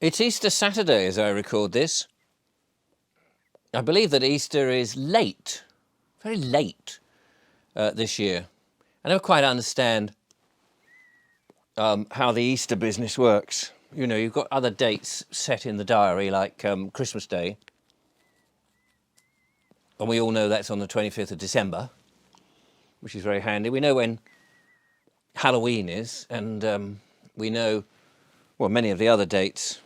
It's Easter Saturday as I record this. I believe that Easter is late, very late this year. I never quite understand how the Easter business works. You know, you've got other dates set in the diary like Christmas Day. And we all know that's on the 25th of December, which is very handy. We know when Halloween is, and we know, well, many of the other dates.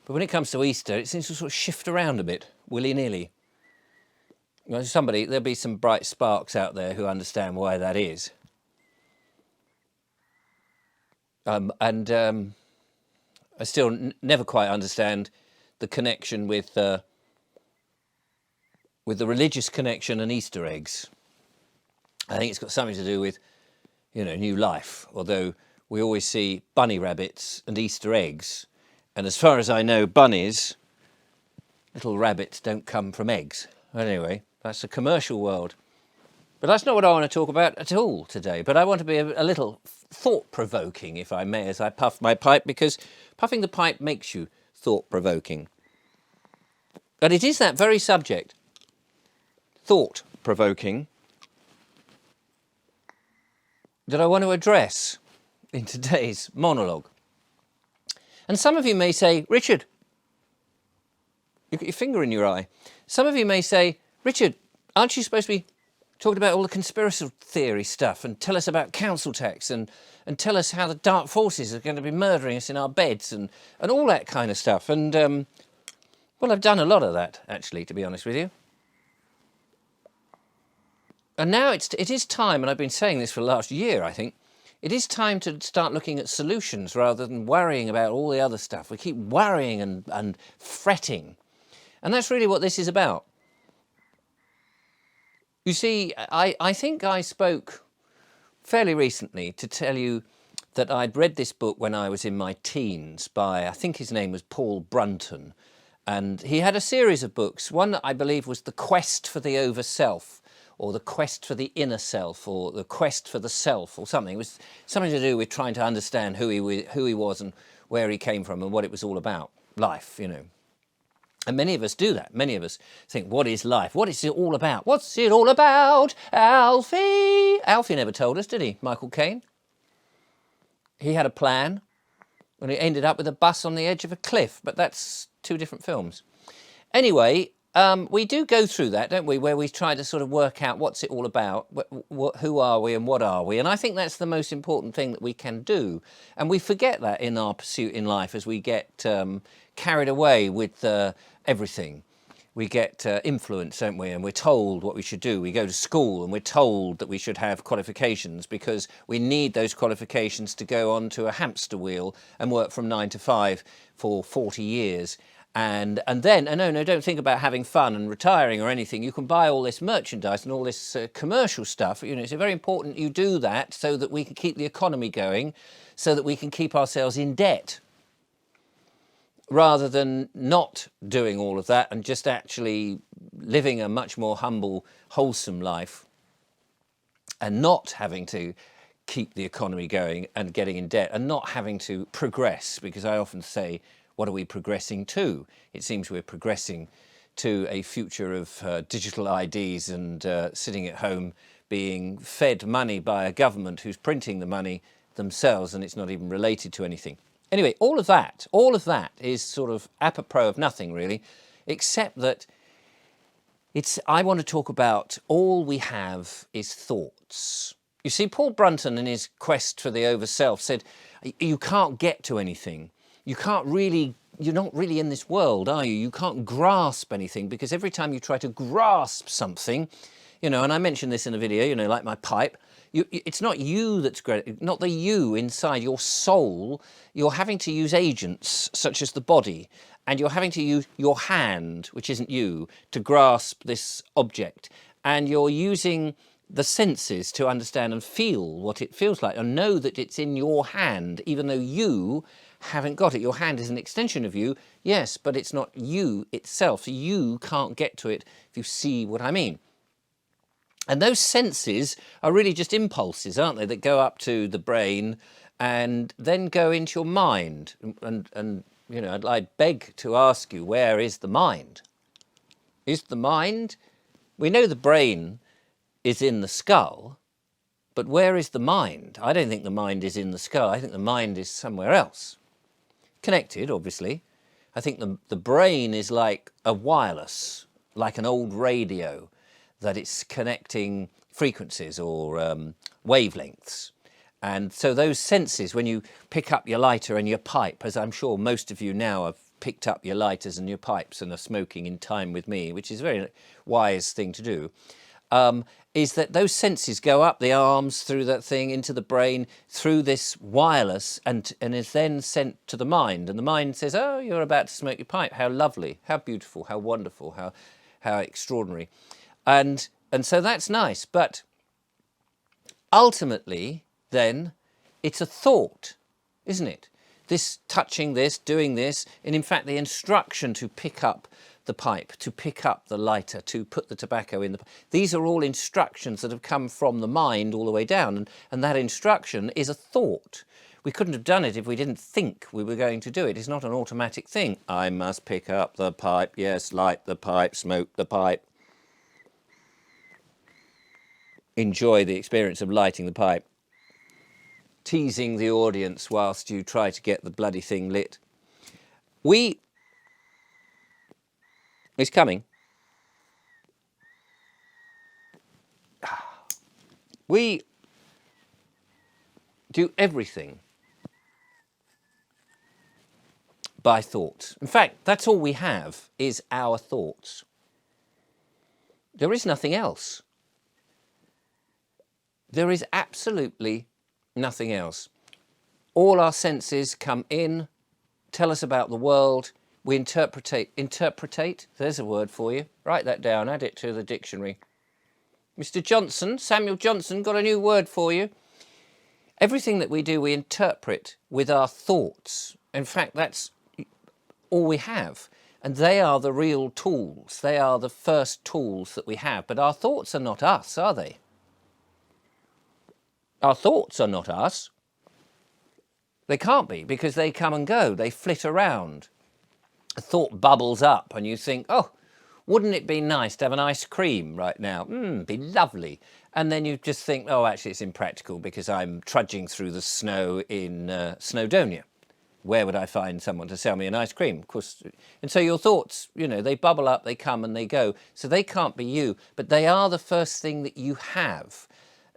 But when it comes to Easter, it seems to sort of shift around a bit, willy-nilly. You know, there'll be some bright sparks out there who understand why that is. I still never quite understand the connection with the religious connection and Easter eggs. I think it's got something to do with, you know, new life, although we always see bunny rabbits and Easter eggs. And as far as I know, bunnies, little rabbits, don't come from eggs. Anyway, that's the commercial world. But that's not what I want to talk about at all today. But I want to be a little thought-provoking, if I may, as I puff my pipe, because puffing the pipe makes you thought-provoking. And it is that very subject, thought-provoking, that I want to address in today's monologue. And some of you may say, Richard, you've got your finger in your eye. Some of you may say, Richard, aren't you supposed to be talking about all the conspiracy theory stuff and tell us about council tax and tell us how the dark forces are going to be murdering us in our beds and all that kind of stuff? And, well, I've done a lot of that, actually, to be honest with you. And now it is time, and I've been saying this for the last year, I think, it is time to start looking at solutions rather than worrying about all the other stuff. We keep worrying and fretting. And that's really what this is about. You see, I think I spoke fairly recently to tell you that I'd read this book when I was in my teens by, I think his name was Paul Brunton. And he had a series of books. One that I believe was The Quest for the Over-Self, or The Quest for the Inner Self, or The Quest for the Self, or something. It was something to do with trying to understand who he was and where he came from and what it was all about. Life, you know. And many of us do that. Many of us think, what is life? What is it all about? What's it all about, Alfie? Alfie never told us, did he, Michael Caine? He had a plan, and he ended up with a bus on the edge of a cliff, but that's two different films. Anyway, we do go through that, don't we, where we try to sort of work out what's it all about, who are we and what are we? And I think that's the most important thing that we can do. And we forget that in our pursuit in life as we get carried away with everything. We get influenced, don't we? And we're told what we should do. We go to school and we're told that we should have qualifications because we need those qualifications to go on to a hamster wheel and work from 9 to 5 for 40 years. And then, no, don't think about having fun and retiring or anything. You can buy all this merchandise and all this commercial stuff. You know, it's very important you do that so that we can keep the economy going, so that we can keep ourselves in debt, rather than not doing all of that and just actually living a much more humble, wholesome life and not having to keep the economy going and getting in debt and not having to progress, because I often say, what are we progressing to? It seems we're progressing to a future of digital IDs and sitting at home being fed money by a government who's printing the money themselves, and it's not even related to anything. Anyway, all of that is sort of apropos of nothing really, except that I want to talk about all we have is thoughts. You see, Paul Brunton in his Quest for the Over-Self said, you can't get to anything. You're not really in this world, are you? You can't grasp anything, because every time you try to grasp something, you know, and I mentioned this in a video, you know, like my pipe, it's not you that's great, not the you inside your soul. You're having to use agents such as the body, and you're having to use your hand, which isn't you, to grasp this object. And you're using the senses to understand and feel what it feels like and know that it's in your hand, even though you haven't got it. Your hand is an extension of you, yes, but it's not you itself. You can't get to it, if you see what I mean. And those senses are really just impulses, aren't they, that go up to the brain and then go into your mind. And you know, I'd beg to ask you, where is the mind? Is the mind? We know the brain is in the skull, but where is the mind? I don't think the mind is in the skull. I think the mind is somewhere else. Connected, obviously. I think the brain is like a wireless, like an old radio, that it's connecting frequencies or wavelengths. And so those senses, when you pick up your lighter and your pipe, as I'm sure most of you now have picked up your lighters and your pipes and are smoking in time with me, which is a very wise thing to do, is that those senses go up the arms through that thing into the brain through this wireless and is then sent to the mind. And the mind says, oh, you're about to smoke your pipe. How lovely, how beautiful, how wonderful, how extraordinary. And so that's nice. But ultimately, then, it's a thought, isn't it? This touching this, doing this, and in fact the instruction to pick up the pipe, to pick up the lighter, to put the tobacco in the... These are all instructions that have come from the mind all the way down, and that instruction is a thought. We couldn't have done it if we didn't think we were going to do it. It's not an automatic thing. I must pick up the pipe, yes, light the pipe, smoke the pipe. Enjoy the experience of lighting the pipe. Teasing the audience whilst you try to get the bloody thing lit. It's coming. We do everything by thoughts. In fact, that's all we have is our thoughts. There is nothing else. There is absolutely nothing else. All our senses come in, tell us about the world. We interpretate, there's a word for you. Write that down, add it to the dictionary. Mr. Johnson, Samuel Johnson, got a new word for you. Everything that we do, we interpret with our thoughts. In fact, that's all we have. And they are the real tools. They are the first tools that we have. But our thoughts are not us, are they? Our thoughts are not us. They can't be, because they come and go. They flit around. A thought bubbles up and you think, oh, wouldn't it be nice to have an ice cream right now? Be lovely. And then you just think, oh, actually it's impractical because I'm trudging through the snow in Snowdonia. Where would I find someone to sell me an ice cream? Of course. And so your thoughts, you know, they bubble up, they come and they go. So they can't be you, but they are the first thing that you have.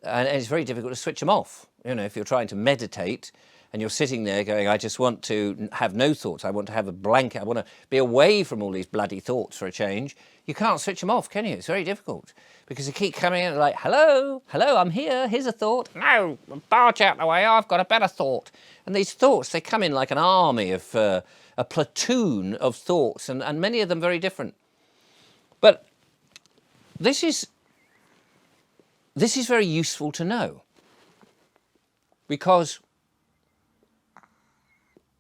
And it's very difficult to switch them off. You know, if you're trying to meditate and you're sitting there going, I just want to have no thoughts. I want to have a blanket. I want to be away from all these bloody thoughts for a change. You can't switch them off, can you? It's very difficult because they keep coming in like, hello, I'm here. Here's a thought. No, barge out the way. I've got a better thought. And these thoughts, they come in like an army of a platoon of thoughts and many of them very different. But this is very useful to know because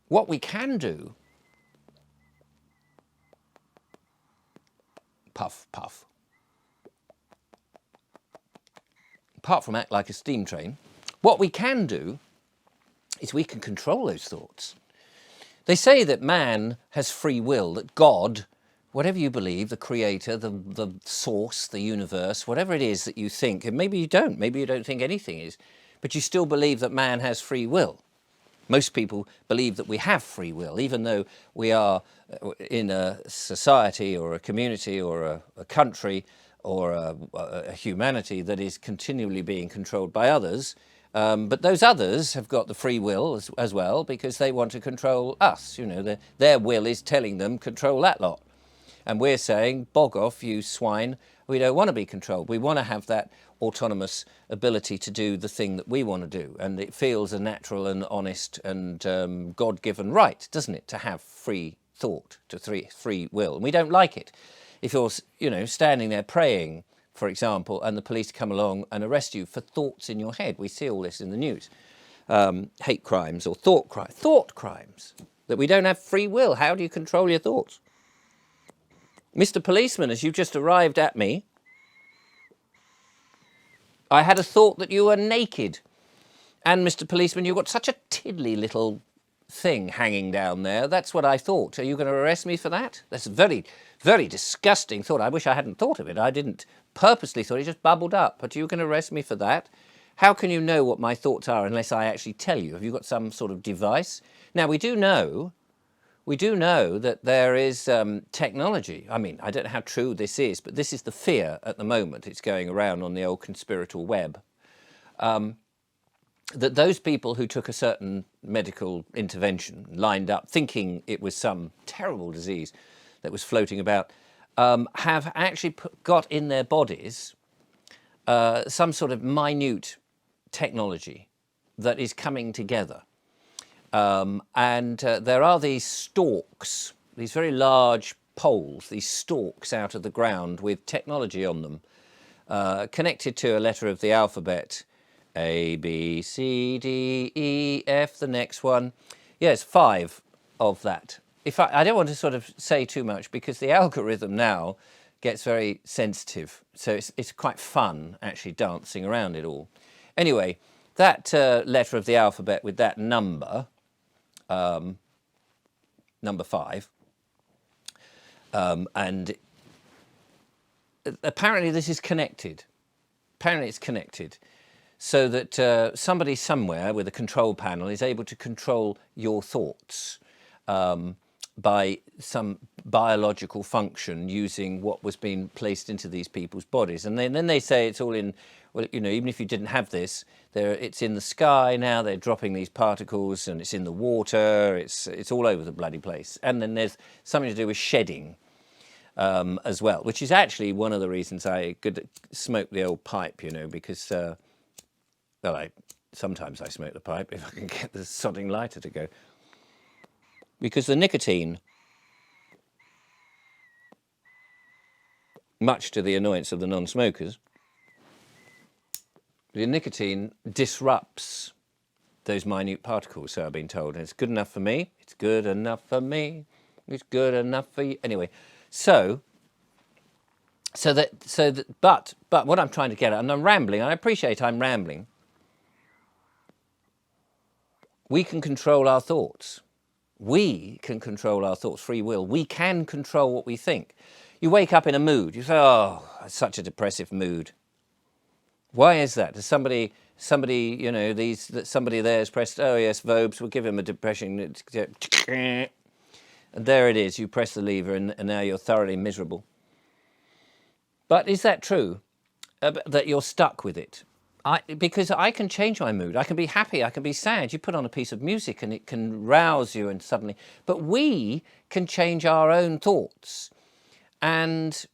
what we can do, puff, puff, apart from act like a steam train, what we can do is we can control those thoughts. They say that man has free will, that God, whatever you believe, the creator, the source, the universe, whatever it is that you think, and maybe you don't think anything is, but you still believe that man has free will. Most people believe that we have free will, even though we are in a society or a community or a country or a humanity that is continually being controlled by others. But those others have got the free will as well because they want to control us. You know, their will is telling them control that lot. And we're saying, bog off, you swine. We don't want to be controlled. We want to have that autonomous ability to do the thing that we want to do. And it feels a natural and honest and God-given right, doesn't it, to have free thought, to free will. And we don't like it. If you're, you know, standing there praying, for example, and the police come along and arrest you for thoughts in your head. We see all this in the news. Hate crimes or thought crimes, that we don't have free will. How do you control your thoughts? Mr. Policeman, as you just arrived at me, I had a thought that you were naked. And Mr. Policeman, you've got such a tiddly little thing hanging down there. That's what I thought. Are you going to arrest me for that? That's a very, very disgusting thought. I wish I hadn't thought of it. I didn't purposely thought it, just bubbled up. But you going to arrest me for that? How can you know what my thoughts are unless I actually tell you? Have you got some sort of device? Now, we do know that there is technology. I mean, I don't know how true this is, but this is the fear at the moment. It's going around on the old conspiratorial web. That those people who took a certain medical intervention, lined up thinking it was some terrible disease that was floating about, have actually got in their bodies some sort of minute technology that is coming together. And there are these stalks, these very large poles, these stalks out of the ground with technology on them, connected to a letter of the alphabet. A, B, C, D, E, F, the next one. Yes, 5 of that. I don't want to sort of say too much because the algorithm now gets very sensitive. So it's quite fun actually dancing around it all. Anyway, that letter of the alphabet with that number, number 5, and apparently this is connected. Apparently it's connected. So that somebody somewhere with a control panel is able to control your thoughts by some biological function using what was being placed into these people's bodies. And then they say it's all in, well, you know, even if you didn't have this, it's in the sky now, they're dropping these particles, and it's in the water, it's all over the bloody place. And then there's something to do with shedding as well, which is actually one of the reasons I could smoke the old pipe, you know, because... well, sometimes I smoke the pipe if I can get the sodding lighter to go. Because the nicotine, much to the annoyance of the non-smokers, the nicotine disrupts those minute particles, so I've been told. And it's good enough for me. It's good enough for me. It's good enough for you. Anyway, but what I'm trying to get at, and I'm rambling, and I appreciate I'm rambling, we can control our thoughts. We can control our thoughts, free will. We can control what we think. You wake up in a mood. You say, oh, it's such a depressive mood. Why is that? Does somebody, you know, somebody there has pressed, oh yes, Vobes, we'll give him a depression. And there it is. You press the lever and now you're thoroughly miserable. But is that true? That you're stuck with it? Because I can change my mood. I can be happy, I can be sad. You put on a piece of music and it can rouse you and suddenly... But we can change our own thoughts. And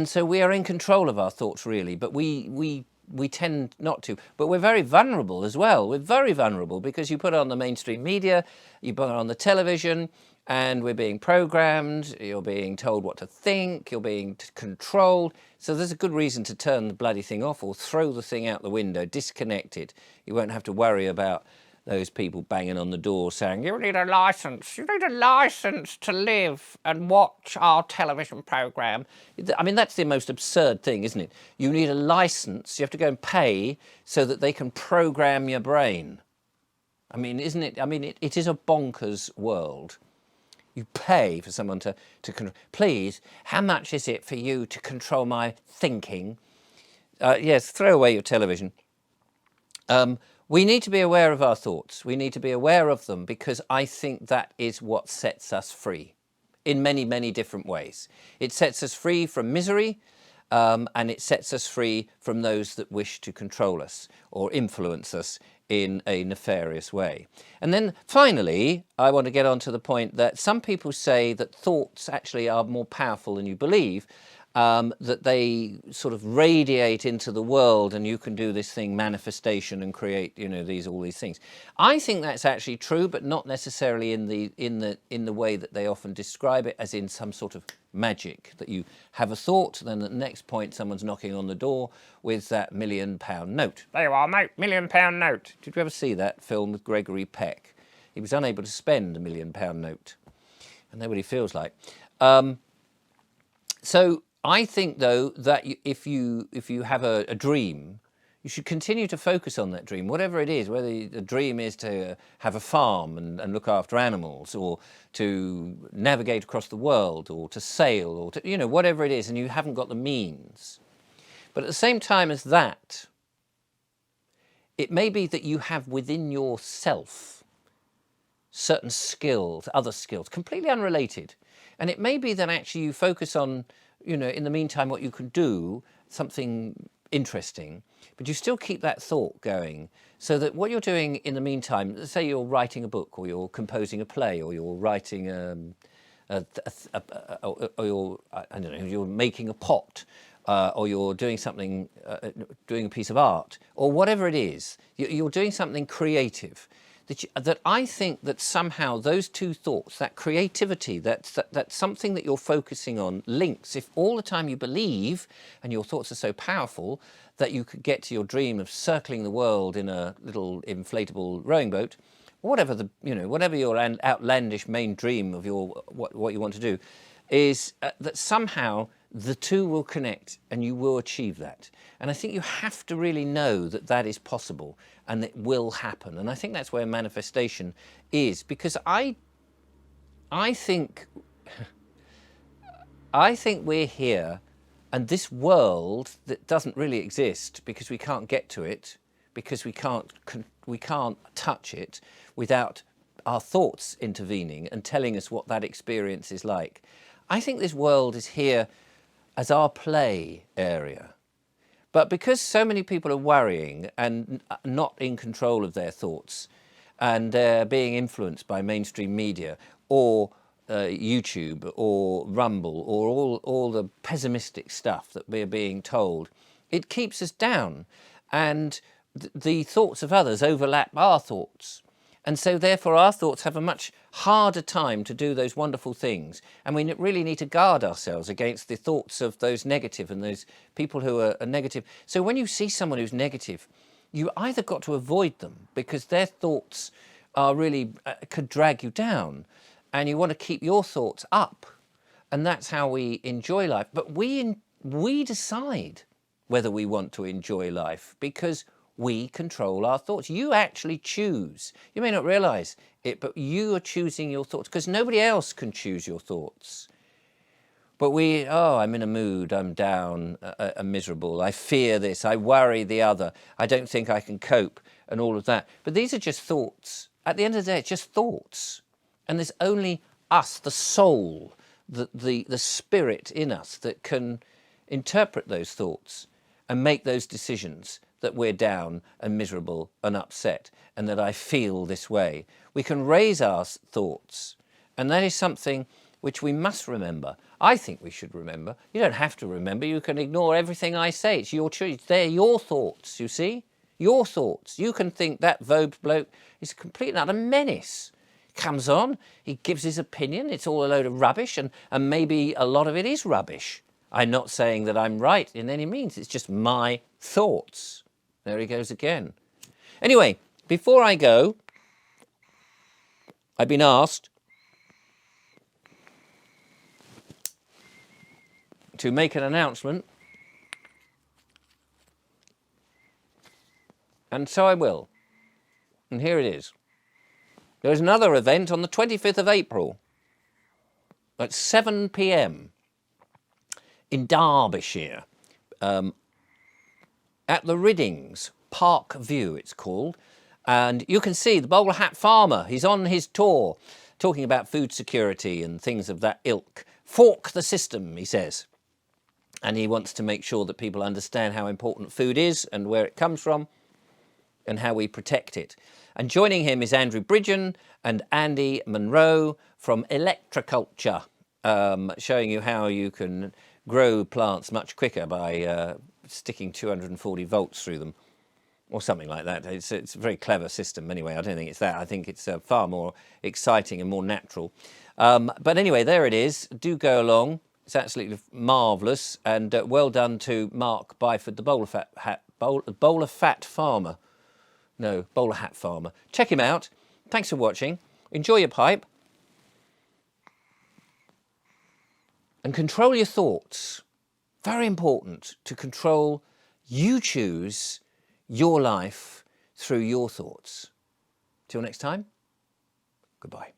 so we are in control of our thoughts, really. But we tend not to. But we're very vulnerable as well. We're very vulnerable because you put on the mainstream media, you put on the television, and we're being programmed, you're being told what to think, you're being controlled. So there's a good reason to turn the bloody thing off or throw the thing out the window, disconnect it. You won't have to worry about those people banging on the door saying, you need a license to live and watch our television program. I mean, that's the most absurd thing, isn't it? You need a license, you have to go and pay so that they can program your brain. I mean, isn't it? I mean, it is a bonkers world. You pay for someone to control. Please, how much is it for you to control my thinking? Yes, throw away your television. We need to be aware of our thoughts. We need to be aware of them because I think that is what sets us free in many, many different ways. It sets us free from misery and it sets us free from those that wish to control us or influence us in a nefarious way. And then finally, I want to get on to the point that some people say that thoughts actually are more powerful than you believe, that they sort of radiate into the world and you can do this thing, manifestation, and create, you know, all these things. I think that's actually true, but not necessarily in the way that they often describe it, as in some sort of magic, that you have a thought, then at the next point someone's knocking on the door with that £1 million note. There you are, mate, £1 million note. Did you ever see that film with Gregory Peck? He was unable to spend a £1 million note. And that's what he feels like. So I think, though, that if you have a dream, You should continue to focus on that dream, whatever it is, whether the dream is to have a farm and look after animals, or to navigate across the world, or to sail, or to, you know, whatever it is, and you haven't got the means. But at the same time as that, it may be that you have within yourself certain skills, other skills, completely unrelated. And it may be that actually you focus on, you know, in the meantime, what you can do, something interesting, but you still keep that thought going, so that what you're doing in the meantime, let's say you're writing a book, or you're composing a play, or you're writing or you're, I don't know, you're making a pot, or you're doing something, doing a piece of art, or whatever it is, you're doing something creative. That I think that somehow those two thoughts, that creativity, that's something that you're focusing on, links. If all the time you believe, and your thoughts are so powerful, that you could get to your dream of circling the world in a little inflatable rowing boat, whatever the, you know, whatever your outlandish main dream of your what you want to do, is that somehow the two will connect and you will achieve that. And I think you have to really know that that is possible and it will happen. And I think that's where manifestation is, because I think we're here, and this world that doesn't really exist because we can't get to it, because we can't touch it without our thoughts intervening and telling us what that experience is like. I think this world is here as our play area. But because so many people are worrying and not in control of their thoughts, and they're being influenced by mainstream media, or YouTube, or Rumble, or all the pessimistic stuff that we're being told, it keeps us down. And the thoughts of others overlap our thoughts. And so therefore our thoughts have a much harder time to do those wonderful things. And we really need to guard ourselves against the thoughts of those negative and those people who are negative. So when you see someone who's negative, you either got to avoid them because their thoughts are really, could drag you down, and you want to keep your thoughts up. And that's how we enjoy life. But we decide whether we want to enjoy life, because we control our thoughts. You actually choose. You may not realize it, but you are choosing your thoughts, because nobody else can choose your thoughts. But I'm in a mood, I'm down, I'm miserable, I fear this, I worry the other, I don't think I can cope, and all of that. But these are just thoughts. At the end of the day, it's just thoughts. And there's only us, the soul, the spirit in us that can interpret those thoughts and make those decisions that we're down and miserable and upset, and that I feel this way. We can raise our thoughts, and that is something which we must remember. I think we should remember. You don't have to remember. You can ignore everything I say. It's your choice. They're your thoughts, you see? Your thoughts. You can think that Vogue bloke is a complete and utter menace. Comes on, he gives his opinion, it's all a load of rubbish, and maybe a lot of it is rubbish. I'm not saying that I'm right in any means, it's just my thoughts. There he goes again. Anyway, before I go, I've been asked to make an announcement, and so I will. And here it is. There's another event on the 25th of April at 7 p.m. in Derbyshire, at the Riddings Park View, it's called. And you can see the bowler hat farmer. He's on his tour talking about food security and things of that ilk. Fork the system, he says. And he wants to make sure that people understand how important food is and where it comes from and how we protect it. And joining him is Andrew Bridgen and Andy Monroe from Electroculture, showing you how you can grow plants much quicker by sticking 240 volts through them, or something like that. It's a very clever system anyway. I don't think it's that. I think it's far more exciting and more natural. But anyway, there it is. Do go along. It's absolutely marvellous, and well done to Mark Byford, the bowler hat farmer. No, bowler hat farmer. Check him out. Thanks for watching. Enjoy your pipe. And control your thoughts. Very important to control. You choose your life through your thoughts. Till next time, goodbye.